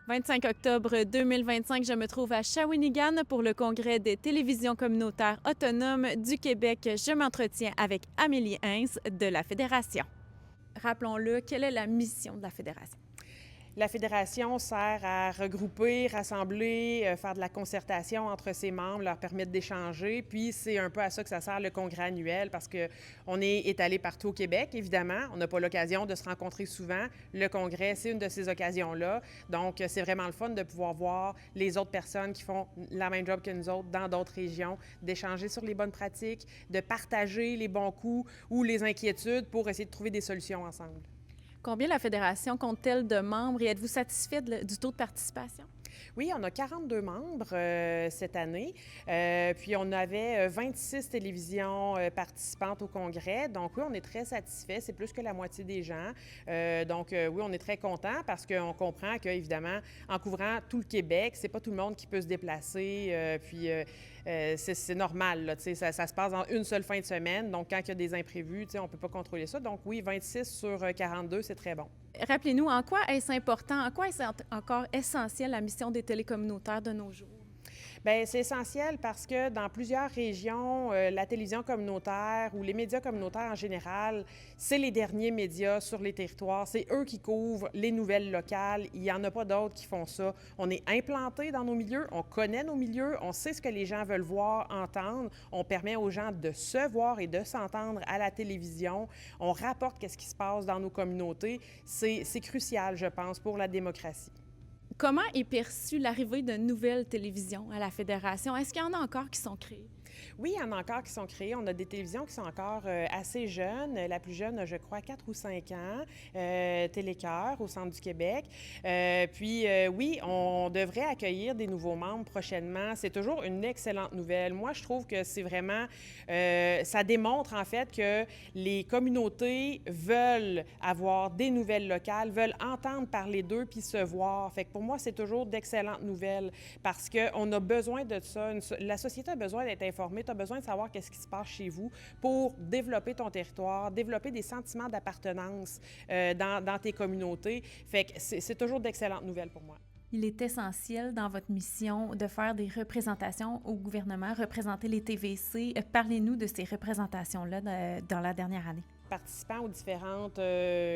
25 octobre 2025, je me trouve à Shawinigan pour le congrès des télévisions communautaires autonomes du Québec. Je m'entretiens avec Amélie Hintz de la Fédération. Rappelons-le, quelle est la mission de la Fédération? La Fédération sert à regrouper, rassembler, faire de la concertation entre ses membres, leur permettre d'échanger. Puis c'est un peu à ça que ça sert le congrès annuel parce qu'on est étalé partout au Québec, évidemment. On n'a pas l'occasion de se rencontrer souvent. Le congrès, c'est une de ces occasions-là. Donc, c'est vraiment le fun de pouvoir voir les autres personnes qui font la même job que nous autres dans d'autres régions, d'échanger sur les bonnes pratiques, de partager les bons coups ou les inquiétudes pour essayer de trouver des solutions ensemble. Combien la Fédération compte-t-elle de membres et êtes-vous satisfait du taux de participation? Oui, on a 42 membres cette année. Puis on avait 26 télévisions participantes au congrès. Donc oui, on est très satisfait. C'est plus que la moitié des gens. Donc oui, on est très content parce qu'on comprend qu'évidemment, en couvrant tout le Québec, c'est pas tout le monde qui peut se déplacer. C'est normal. Là, ça se passe en une seule fin de semaine. Donc quand il y a des imprévus, on ne peut pas contrôler ça. Donc oui, 26 sur 42, c'est très bon. Rappelez-nous, en quoi est-ce important, en quoi est-ce encore essentiel la mission des télécommunautaires de nos jours? Bien, c'est essentiel parce que dans plusieurs régions, la télévision communautaire ou les médias communautaires en général, c'est les derniers médias sur les territoires. C'est eux qui couvrent les nouvelles locales. Il n'y en a pas d'autres qui font ça. On est implanté dans nos milieux, on connaît nos milieux, on sait ce que les gens veulent voir, entendre. On permet aux gens de se voir et de s'entendre à la télévision. On rapporte qu'est-ce qui se passe dans nos communautés. C'est crucial, je pense, pour la démocratie. Comment est perçue l'arrivée de nouvelles télévisions à la Fédération? Est-ce qu'il y en a encore qui sont créées? Oui, il y en a encore qui sont créées. On a des télévisions qui sont encore assez jeunes. La plus jeune, je crois, 4 ou 5 ans, Télécœur, au centre du Québec. Oui, on devrait accueillir des nouveaux membres prochainement. C'est toujours une excellente nouvelle. Moi, je trouve que c'est vraiment... ça démontre, en fait, que les communautés veulent avoir des nouvelles locales, veulent entendre parler d'eux puis se voir. Fait que pour moi, c'est toujours d'excellentes nouvelles parce qu'on a besoin de ça. La société a besoin d'être informée. Tu as besoin de savoir qu'est-ce qui se passe chez vous pour développer ton territoire, développer des sentiments d'appartenance dans tes communautés. Fait que c'est toujours d'excellentes nouvelles pour moi. Il est essentiel dans votre mission de faire des représentations au gouvernement, représenter les TVC. Parlez-nous de ces représentations-là dans la dernière année. Participant aux différentes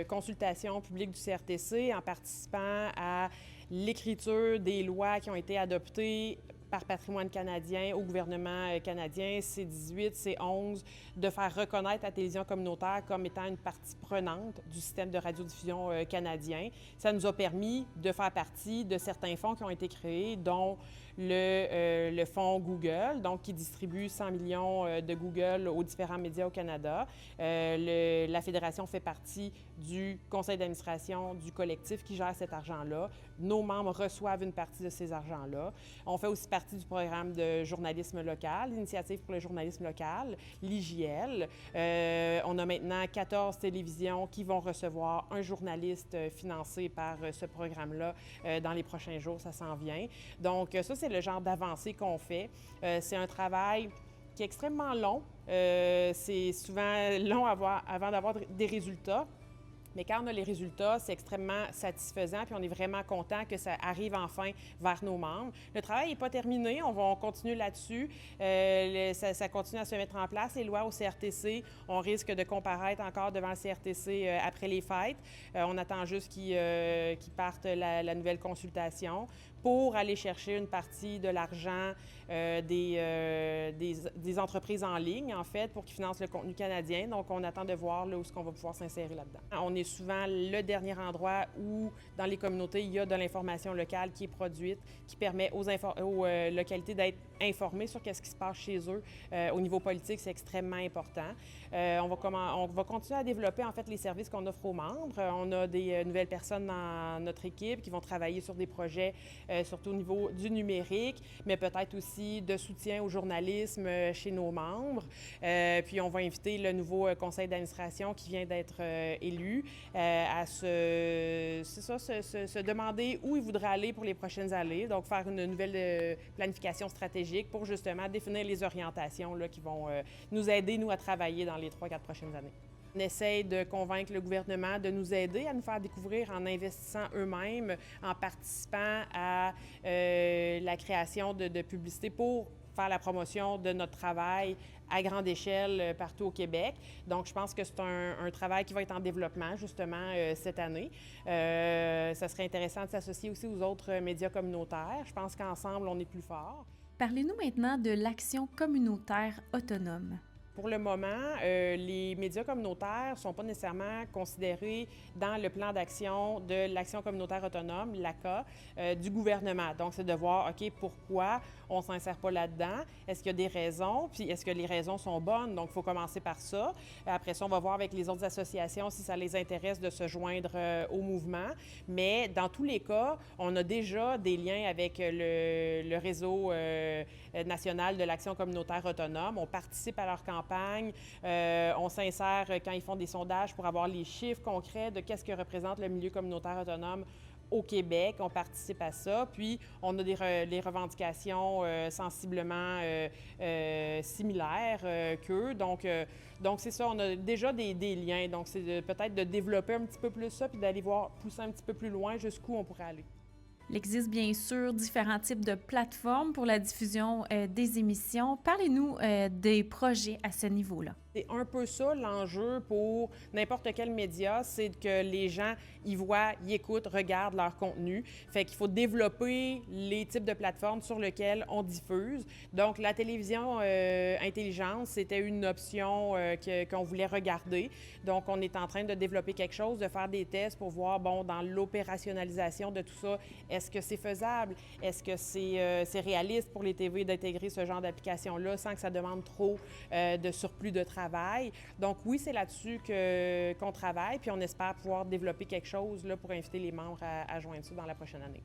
consultations publiques du CRTC, en participant à l'écriture des lois qui ont été adoptées par Patrimoine canadien, au gouvernement canadien, C-18, C-11, de faire reconnaître la télévision communautaire comme étant une partie prenante du système de radiodiffusion canadien. Ça nous a permis de faire partie de certains fonds qui ont été créés, dont le fonds Google, donc qui distribue 100 millions de Google aux différents médias au Canada. La Fédération fait partie du conseil d'administration du collectif qui gère cet argent-là. Nos membres reçoivent une partie de ces argents-là. On fait aussi partie du programme de journalisme local, l'Initiative pour le journalisme local, l'IJL. On a maintenant 14 télévisions qui vont recevoir un journaliste financé par ce programme-là dans les prochains jours, ça s'en vient. Donc ça, c'est le genre d'avancée qu'on fait. C'est un travail qui est extrêmement long. C'est souvent long avant d'avoir des résultats. Mais quand on a les résultats, c'est extrêmement satisfaisant, puis on est vraiment content que ça arrive enfin vers nos membres. Le travail n'est pas terminé, on va continuer là-dessus. Ça continue à se mettre en place. Les lois au CRTC, on risque de comparaître encore devant le CRTC après les fêtes. On attend juste qu'ils partent la nouvelle consultation pour aller chercher une partie de l'argent des entreprises en ligne, en fait, pour qu'ils financent le contenu canadien. Donc, on attend de voir là, où est-ce qu'on va pouvoir s'insérer là-dedans. On est souvent le dernier endroit où, dans les communautés, il y a de l'information locale qui est produite, qui permet aux localités d'être informées sur ce qui se passe chez eux. Au niveau politique, c'est extrêmement important. On va continuer à développer, en fait, les services qu'on offre aux membres. On a des nouvelles personnes dans notre équipe qui vont travailler sur des projets surtout au niveau du numérique, mais peut-être aussi de soutien au journalisme chez nos membres. Puis on va inviter le nouveau conseil d'administration qui vient d'être élu à se demander où il voudrait aller pour les prochaines années, donc faire une nouvelle planification stratégique pour justement définir les orientations là, qui vont nous aider, nous, à travailler dans les 3-4 prochaines années. On essaye de convaincre le gouvernement de nous aider à nous faire découvrir en investissant eux-mêmes, en participant à la création de publicités pour faire la promotion de notre travail à grande échelle partout au Québec. Donc, je pense que c'est un travail qui va être en développement, justement, cette année. Ça serait intéressant de s'associer aussi aux autres médias communautaires. Je pense qu'ensemble, on est plus fort. Parlez-nous maintenant de l'action communautaire autonome. Pour le moment, les médias communautaires ne sont pas nécessairement considérés dans le plan d'action de l'Action communautaire autonome, l'ACA, du gouvernement. Donc, c'est de voir, OK, pourquoi on ne s'insère pas là-dedans? Est-ce qu'il y a des raisons? Puis, est-ce que les raisons sont bonnes? Donc, il faut commencer par ça. Après ça, on va voir avec les autres associations si ça les intéresse de se joindre au mouvement. Mais dans tous les cas, on a déjà des liens avec le réseau national de l'Action communautaire autonome. On participe à leur campagne. On s'insère quand ils font des sondages pour avoir les chiffres concrets de qu'est-ce que représente le milieu communautaire autonome au Québec. On participe à ça. Puis, on a des revendications sensiblement similaires qu'eux. Donc, c'est ça, on a déjà des liens. Donc, c'est peut-être de développer un petit peu plus ça puis d'aller pousser un petit peu plus loin jusqu'où on pourrait aller. Il existe bien sûr différents types de plateformes pour la diffusion des émissions. Parlez-nous des projets à ce niveau-là. C'est un peu ça l'enjeu pour n'importe quel média, c'est que les gens y voient, y écoutent, regardent leur contenu. Fait qu'il faut développer les types de plateformes sur lesquelles on diffuse. Donc, la télévision intelligente, c'était une option qu'on voulait regarder. Donc, on est en train de développer quelque chose, de faire des tests pour voir, bon, dans l'opérationnalisation de tout ça, est-ce que c'est faisable? Est-ce que c'est réaliste pour les TV d'intégrer ce genre d'application-là sans que ça demande trop de surplus de travail? Donc oui, c'est là-dessus qu'on travaille, puis on espère pouvoir développer quelque chose là, pour inviter les membres à joindre ça dans la prochaine année.